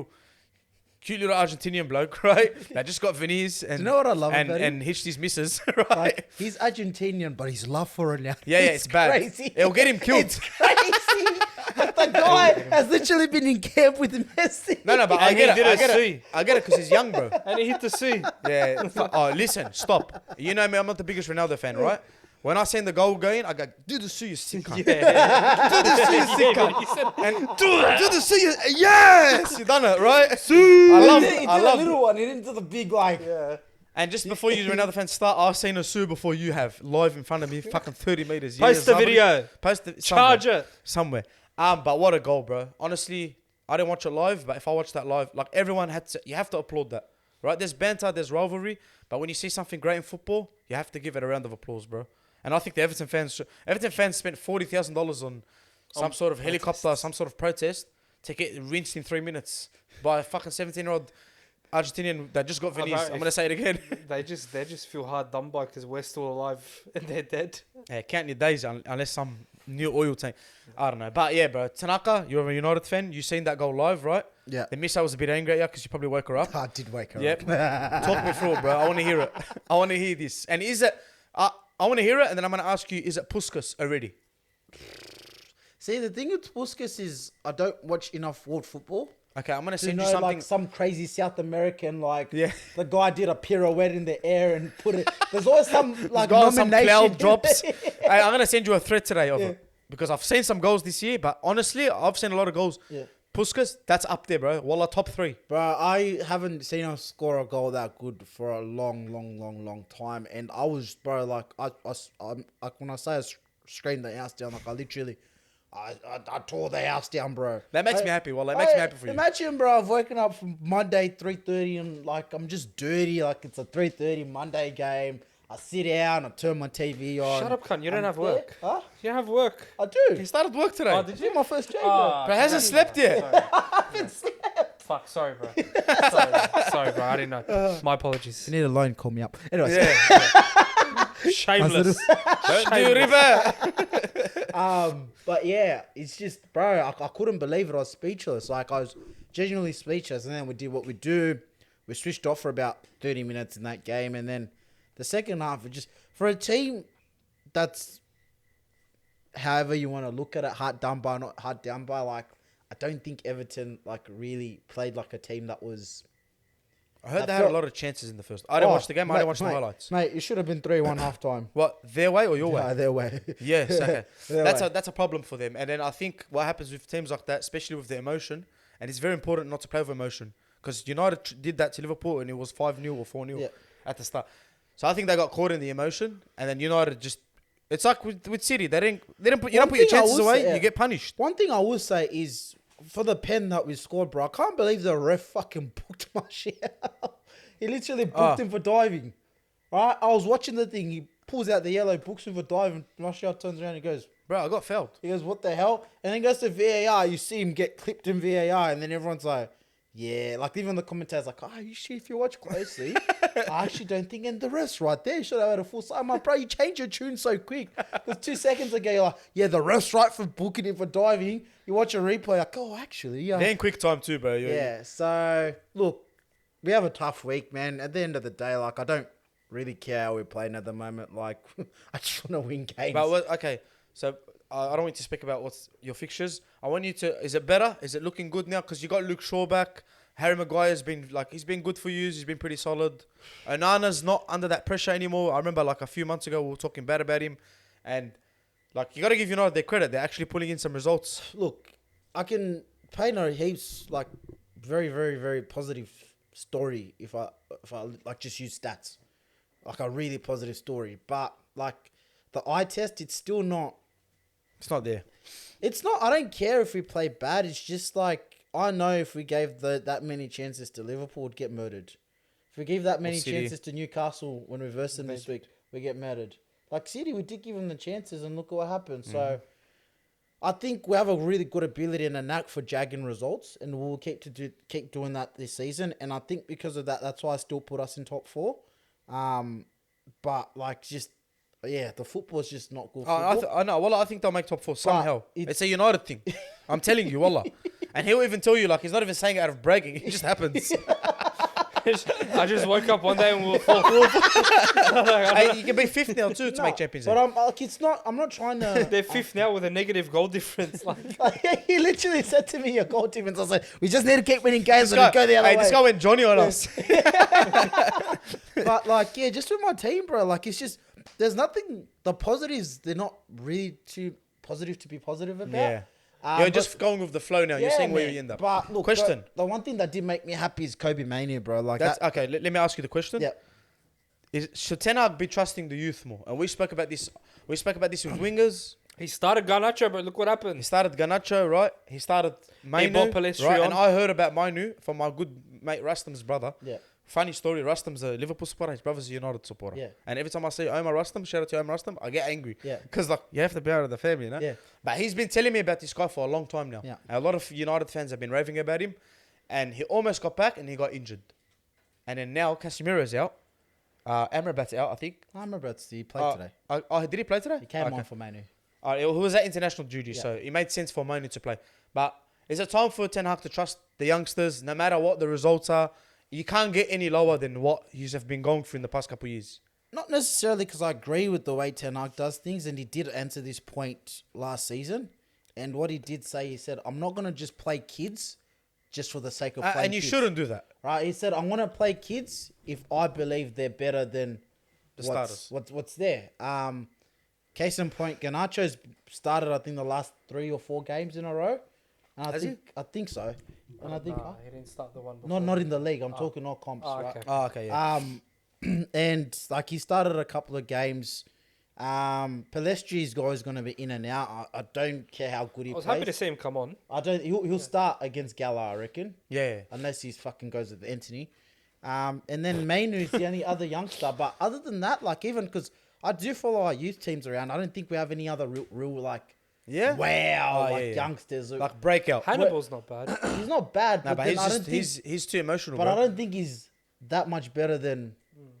little Argentinian bloke, right? That just got veneers and, Do you know what I love about him? and hitched his missus, right? Like, he's Argentinian, but his love for Ronaldo. Yeah, it's bad. Crazy. It'll get him killed. It's crazy. The guy has literally been in camp with Messi. No, but I And he get it. did I a get C. it. I get it because he's young, bro. And he hit the C. Yeah. Oh, listen, stop. You know me, I'm not the biggest Ronaldo fan, right? When I seen the goal going, I go, do the C, you sick cunt. Yeah. Do the C, you sick Yeah, cunt. he said, And do the C, yes! You done it, right? I I love a little one. He didn't do the big, like... Yeah. And just before you Ronaldo fans start, I've seen a Sue before you have, live in front of me, fucking 30 meters. Post the video. Post it. Charge it. Somewhere. But what a goal, bro. Honestly, I didn't watch it live, but if I watched that live, like everyone you have to applaud that, right? There's banter, there's rivalry, but when you see something great in football, you have to give it a round of applause, bro. And I think the Everton fans spent $40,000 on some sort of helicopter, some sort of protest to get rinsed in 3 minutes by a fucking 17-year-old Argentinian that just got veneers. I'm gonna say it again. They just feel hard done by because we're still alive and they're dead. Yeah, count your days unless some new oil tank. I don't know. But yeah, bro. Tanaka, you're a United fan. You seen that goal live, right? Yeah. The miss, I was a bit angry at you because you probably woke her up. I did wake her Yep. up. Talk me through it, bro. I want to hear it. I want to hear this. And is it... I want to hear it, and then I'm going to ask you, is it Puskas already? See, the thing with Puskas is I don't watch enough world football. Okay, I'm going to To send you know, something... like some crazy South American, like Yeah. the guy did a pirouette in the air and put it. There's always some like got some nomination. cloud drops. I'm going to send you a thread today of Yeah. it. Because I've seen some goals this year, but honestly, I've seen a lot of goals. Yeah. Puskas, that's up there, bro. Wallah, top 3. Bro, I haven't seen him score a goal that good for a long time. And I was, bro, like, I'm like when I say I screamed the house down, like I literally, I tore the house down, bro. That makes me happy. Wallah, that makes me happy for you. Imagine, bro, I've woken up from Monday 3:30 and like I'm just dirty, like it's a 3:30 Monday game. I sit down, I turn my TV on. Shut up, cunt. You don't have there. work. Huh? You don't have work. I do. He started work today. Oh, did you? My first day, Ah, But hasn't slept yet. Fuck, sorry, bro. sorry, bro. I didn't know. My apologies. You need a loan, call me up. Anyways, Shameless. Don't do river. but yeah, it's just, bro, I couldn't believe it. I was speechless. Like, I was genuinely speechless. And then we did what we do. We switched off for about 30 minutes in that game. And then the second half, it just, for a team that's, however you want to look at it, hard done by, not hard down by, like, I don't think Everton, like, really played like a team that was... I heard they had a lot of chances in the first. I didn't watch the game. I didn't watch the highlights. Mate, it should have been 3-1 halftime. What, their way or your way? Yeah, their way. Yes, okay. Their way. That's a problem for them. And then I think what happens with teams like that, especially with the emotion, and it's very important not to play with emotion, because United did that to Liverpool and it was 5-0 or 4-0 at the start. So I think they got caught in the emotion, and then United just... It's like with City. They don't put your chances away, you get punished. One thing I will say is, for the pen that we scored, bro, I can't believe the ref fucking booked Martial. He literally booked him for diving. Right? I was watching the thing. He pulls out the yellow, books him for diving. Martial turns around and goes, Bro, I got fouled. He goes, what the hell? And then goes to VAR. You see him get clipped in VAR. And then everyone's like, yeah. Like, even the commentators like, you see, if you watch closely, I actually don't think. And the ref's right there. You should have had a full side. I'm like, bro, you change your tune so quick. Because 2 seconds ago, you're like, yeah, the ref's right for booking him for diving. You watch a replay, like, oh, actually, yeah. They're in quick time too, bro. Yeah, so, look, we have a tough week, man. At the end of the day, like, I don't really care how we're playing at the moment. Like, I just want to win games. But okay, so I don't want you to speak about what's your fixtures. I want you to... Is it better? Is it looking good now? Because you got Luke Shaw back. Harry Maguire's been, like, he's been good for you. He's been pretty solid. Onana's not under that pressure anymore. I remember, like, a few months ago, we were talking bad about him. And, like, you got to give United their credit. They're actually pulling in some results. Look, I can paint a heaps like very, very, very positive story if I like just use stats. Like a really positive story. But like the eye test, it's still not. It's not there. It's not. I don't care if we play bad. It's just like I know if we gave that many chances to Liverpool, we'd get murdered. If we gave that many chances to Newcastle when we versed them this week, we get murdered. Like City, we did give them the chances, and look at what happened. So I think we have a really good ability and a knack for jagging results, and we'll keep doing that this season. And I think because of that, that's why I still put us in top 4. But like just. Yeah, the football is just not good. I know. Wallah, I think they'll make top 4 somehow. It's a United thing. I'm telling you, Wallah. And he'll even tell you, like, he's not even saying it out of bragging. It just happens. I just woke up one day and we'll fall. Hey, you can be 5th now too to make Champions League. But I'm not trying to. They're 5th now with a negative goal difference. Like, he literally said to me, "Your goal difference." I was like, "We just need to keep winning games and go the other way." This guy went Johnny on us. But like, yeah, just with my team, bro. Like, it's just there's nothing. The positives, they're not really too positive to be positive about. Yeah. You're just going with the flow now. You're seeing where you end up. But look, question. The one thing that did make me happy is Kobe Mania, bro. Like that's okay. Let me ask you the question. Yeah. Should Ten Hag be trusting the youth more? And we spoke about this. We spoke about this with wingers. he started Garnacho, but look what He happened. started Garnacho, right? He started bought MAINOO, Palestri right? on. And I heard about MAINOO from my good mate Rustam's brother. Yeah. Funny story, Rustam's a Liverpool supporter, his brother's a United supporter. Yeah. And every time I say Omar Rustam, shout out to Omar Rustam, I get angry. Yeah. Because like you have to be out of the family, you know? Yeah. But he's been telling me about this guy for a long time now. Yeah. And a lot of United fans have been raving about him. And he almost got back and he got injured. And then now Casemiro's out. Amrabat's out, I think. I remember he played today. Did he play today? He came on for MAINOO. He was at international duty, Yeah. so it made sense for MAINOO to play. But is it time for Ten Hag to trust the youngsters, no matter what the results are? You can't get any lower than what you have been going through in the past couple of years. Not necessarily because I agree with the way Ten Hag does things, and he did answer this point last season. And what he did say, he said, "I'm not going to just play kids just for the sake of playing And you kids." shouldn't do that. Right? He said, "I'm going to play kids if I believe they're better than The starters. What's there." Case in point, Garnacho's started, I think, the last 3 or 4 games in a row. And I think so. And I think he didn't start the one before. not in the league. I'm talking all comps, Oh, right? okay. Oh, okay, yeah. And like he started a couple of games. Palestri's always going to be in and out. I don't care how good he I was plays. happy to see him come on. I don't. He'll start against Gala, I reckon, Yeah. unless he fucking goes with Anthony. And then MAINOO's the only other youngster. But other than that, like even because I do follow our youth teams around, I don't think we have any other real like Yeah? wow Oh, like yeah. youngsters. Like breakout. Hannibal's not bad. He's not bad, No, but but then I don't think. he's too emotional, But bro. I don't think he's that much better than,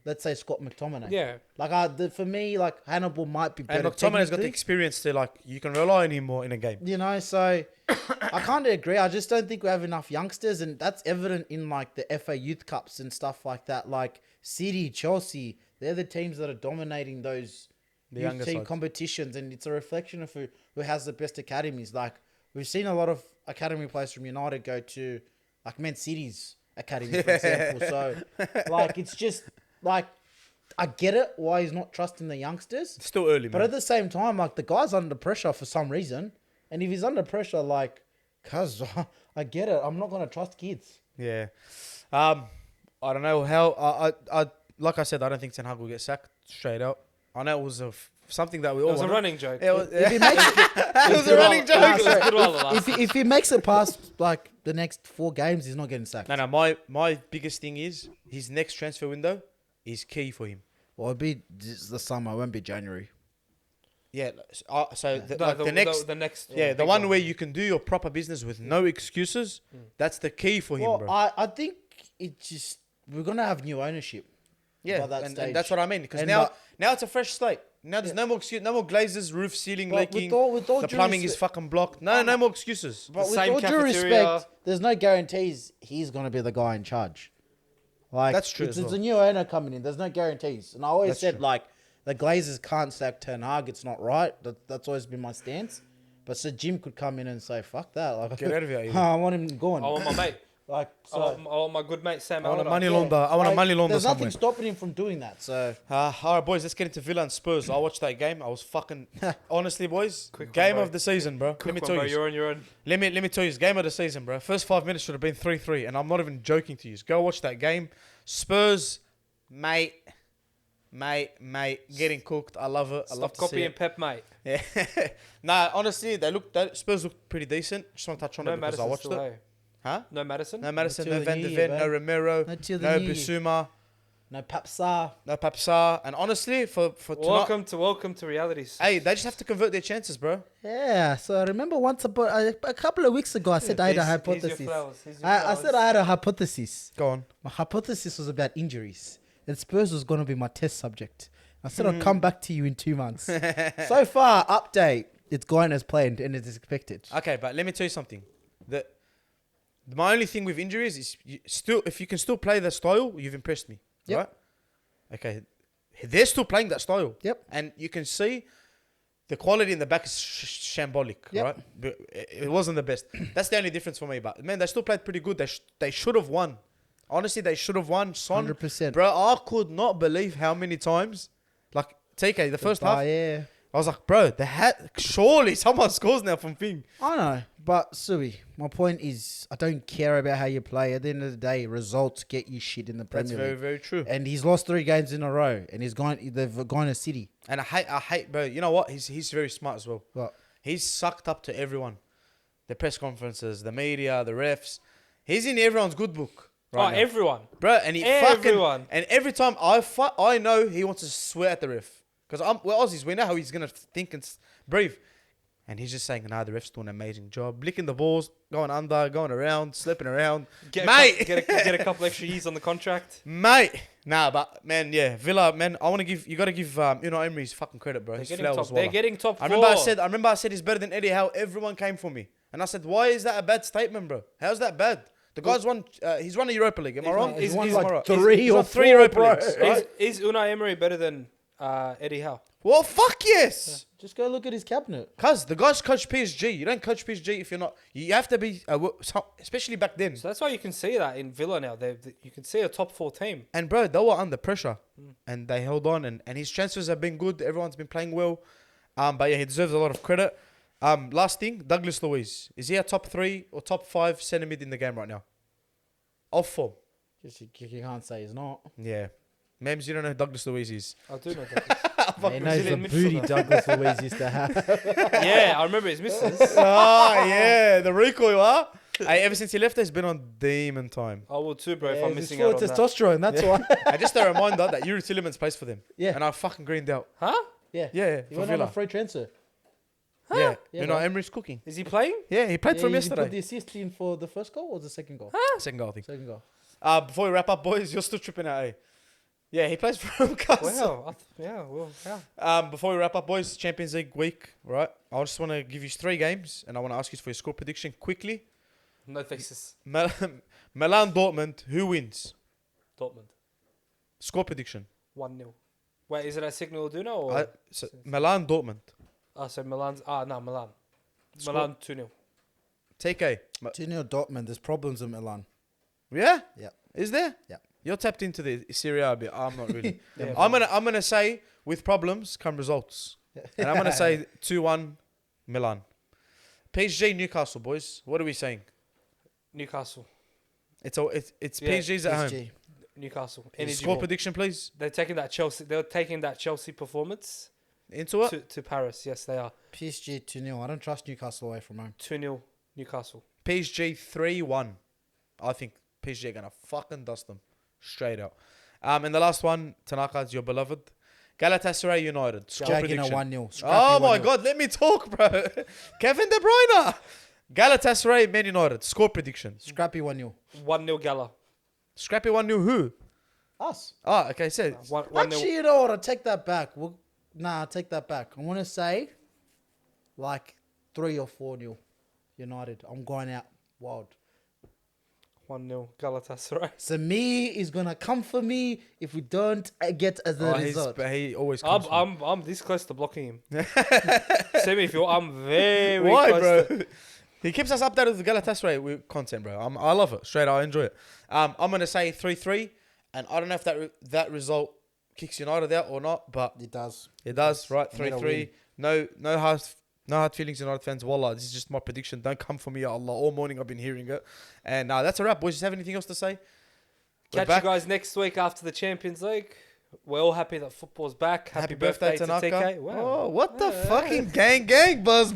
let's say, Scott McTominay. Yeah. Like for me, like Hannibal might be better. And McTominay's got the technically, experience to like you can rely on him more in a game. you know. So I kind of agree. I just don't think we have enough youngsters, and that's evident in like the FA Youth Cups and stuff like that. Like City, Chelsea, they're the teams that are dominating those The youth younger team sides. competitions, and it's a reflection of who has the best academies. Like we've seen a lot of academy players from United go to like Man City's academy, for example. So like it's just like I get it why he's not trusting the youngsters, It's still early, but man. at the same time, like the guy's under pressure for some reason, and if he's under pressure, like, cuz I get it, I'm not gonna trust kids. Yeah. I don't know how. I like I said, I don't think Ten Hag will get sacked straight out. I know it was something that we all It was a wanted. running joke. It was, If he makes it was a running joke. It was good while it lasted. if he makes it past like the next 4 games, he's not getting sacked. No. My biggest thing is his next transfer window is key for him. Well, it'll be the summer. It won't be January. Yeah. So The next. the big one where you can do your proper business with no excuses. That's the key for him, Well, bro. I think it just we're gonna have new ownership. Yeah, by that and stage. that's what I mean. Because And now it's a fresh slate. Now there's no more excuse, no more glazes, roof, ceiling But leaking. with all The due plumbing is respect- fucking blocked. No more excuses. But with same all due cafeteria. respect, there's no guarantees he's going to be the guy in charge. Like That's true It's as a well. new owner coming in. There's no guarantees, and I always That's said true. like the Glazers can't sack Ten Hag. It's not right. That's always been my stance. But so Jim could come in and say, "Fuck that! Like, Get out of here, Ian. I want him gone." I want my mate. Like, so My good mate Sam I want a Allardyce. money launder. I want a money launder there's somewhere. nothing stopping him from doing that. So All right, boys, let's get into Villa and Spurs. I watched that game. I was fucking... Honestly, boys, Quick one, game bro. of the season, bro. Quick Let me one, tell bro. you. You're on. Let me tell you, it's game of the season, bro. First 5 minutes should have been 3-3, and I'm not even joking to you. Go watch that game. Spurs, mate, getting cooked. I love it. I love Stop to see copying it. Pep, mate. Yeah. Nah, honestly, Spurs look pretty decent. Just want to touch on No it because I Madison watched still, it. hey? Huh? No Madison? No Madison, Until no the Van new de year, Ven, no babe. Romero, Until the no new year. Bissouma, no Papsa. no Papsa. And honestly, for tonight, Welcome to realities. hey, they just have to convert their chances, bro. Yeah. So I remember once about a couple of weeks ago, I said I had a Here's your hypothesis. flowers. Here's your I flowers. said I had a hypothesis. Go on. My hypothesis was about injuries. And Spurs was going to be my test subject. I said I'll come back to you in 2 months. So far, update. It's going as planned and it is expected. Okay, but let me tell you something. My only thing with injuries is if you can still play that style, you've impressed me. Yep. Right? Okay. They're still playing that style. Yep. And you can see the quality in the back is shambolic, Yep. right? But it wasn't the best. That's the only difference for me. But, man, they still played pretty good. They should have won. Honestly, they should have won. Son, 100%. bro, I could not believe how many times, like, TK, the first half, Yeah. I was like, bro, surely someone scores now from thing. I know, but Sui, my point is, I don't care about how you play. At the end of the day, results get you shit in the That's Premier very, League. very true. And he's lost 3 games in a row, and they've gone to City. And I hate, bro. You know what? He's very smart as well. What? He's sucked up to everyone, the press conferences, the media, the refs. He's in everyone's good book. Right now. Everyone. Bro, and Everyone. And every time I know he wants to swear at the ref because we're Aussies. We know how he's gonna think and breathe, and he's just saying, "Nah, the ref's doing an amazing job, licking the balls, going under, going around, slipping around, mate. Get a couple extra years on the contract, mate." Nah, but man, yeah, Villa, man. You gotta give Unai Emery his fucking credit, bro. His flowers, They're getting top 4. I remember I said he's better than Eddie Howe. Everyone came for me, and I said, "Why is that a bad statement, bro? How's that bad?" The guy's won. He's won a Europa League. Am I wrong? He's won Am like I right? 3 He's or won 4, Europa bro. Leagues, right? Is Unai Emery better than Eddie Howe? Well, fuck yes. Just go look at his cabinet. Cuz the guy's coached PSG. You don't coach PSG if you're not. You have to be, especially back then. So that's why you can see that in Villa now. You can see a top 4 team. And bro, they were under pressure, and they held on. And his transfers have been good. Everyone's been playing well. But yeah, he deserves a lot of credit. Last thing, Douglas Luiz. Is he a top 3 or top 5 centre mid in the game right now? Off form. You can't say he's not. Yeah. Mems, you don't know who Douglas Luiz is. I do know that. He knows the Brazilian booty midfielder. Douglas Luiz used to have. Yeah, I remember his missus. Yeah, the recoil, huh? Hey, ever since he left, he's been on demon time. I will too, bro. If Yeah, I'm he's missing full out of on that. testosterone, that's why. Just a reminder that Yuri Tillemans plays for them. Yeah. And I fucking greened out. Huh? Yeah. Yeah, He for went on a Villa. free transfer. Yeah, Yeah, you know, bro. Emery's cooking. Is he playing? Yeah, he played for him He yesterday. put the assist in for the first goal or the second goal? Second goal, I think. Second goal. Before we wrap up, boys, you're still tripping out, eh? Yeah, he plays for Newcastle. Wow. Yeah. Before we wrap up, boys, Champions League week, right? I just want to give you 3 games, and I want to ask you for your score prediction quickly. No faces. Milan Dortmund, who wins? Dortmund. Score prediction. 1-0. Wait, is it a Signal Iduna or? Milan Dortmund. So Milan's. No, Milan. Score. Milan 2-0. TK. 2-0 Dortmund. There's problems in Milan. Yeah? Yeah. Is there? Yeah. You're tapped into the Serie A a bit. I'm not really. Yeah, I'm gonna say with problems come results, and I'm gonna say 2-1 Milan. PSG Newcastle, boys. What are we saying? Newcastle. It's Yeah, PSG's at home. PSG. Newcastle. Energy Score ball. prediction, please. They're taking that Chelsea performance Into it. to Paris. Yes, they are. PSG 2-0. I don't trust Newcastle away from home. 2-0 Newcastle. PSG 3-1. I think PSG are gonna fucking dust them straight out. And the last one, Tanaka's your beloved. Galatasaray United. Score Jagging a prediction. 1-0. Oh Scrappy my 1-0. god, let me talk, bro. Kevin De Bruyne. Galatasaray Man United. Score prediction. Scrappy 1-0. 1-0 Gala. Scrappy 1-0 who? Us. Oh, okay, so 1-0. Actually, you know what? I take that back. I take that back. I want to say like 3 or 4-0 United. I'm going out wild. 1-0 Galatasaray. Samir is going to come for me if we don't get as a result. he always comes. I'm this close to blocking him. Semi, I'm very Why, close bro? to... He keeps us updated with Galatasaray with content, bro. I love it. Straight, I enjoy it. I'm gonna say 3-3, and I don't know if that result kicks United out or not, but It does. it does. Right, And it'll 3-3. No hard feelings, United fans. Wallah, this is just my prediction. Don't come for me, ya Allah. All morning I've been hearing it, and that's a wrap. Boys, you have anything else to say? Catch you guys next week after the Champions League. We're all happy that football's back. Happy birthday to Naka. TK. Wow. Oh, what the fucking gang, buzz.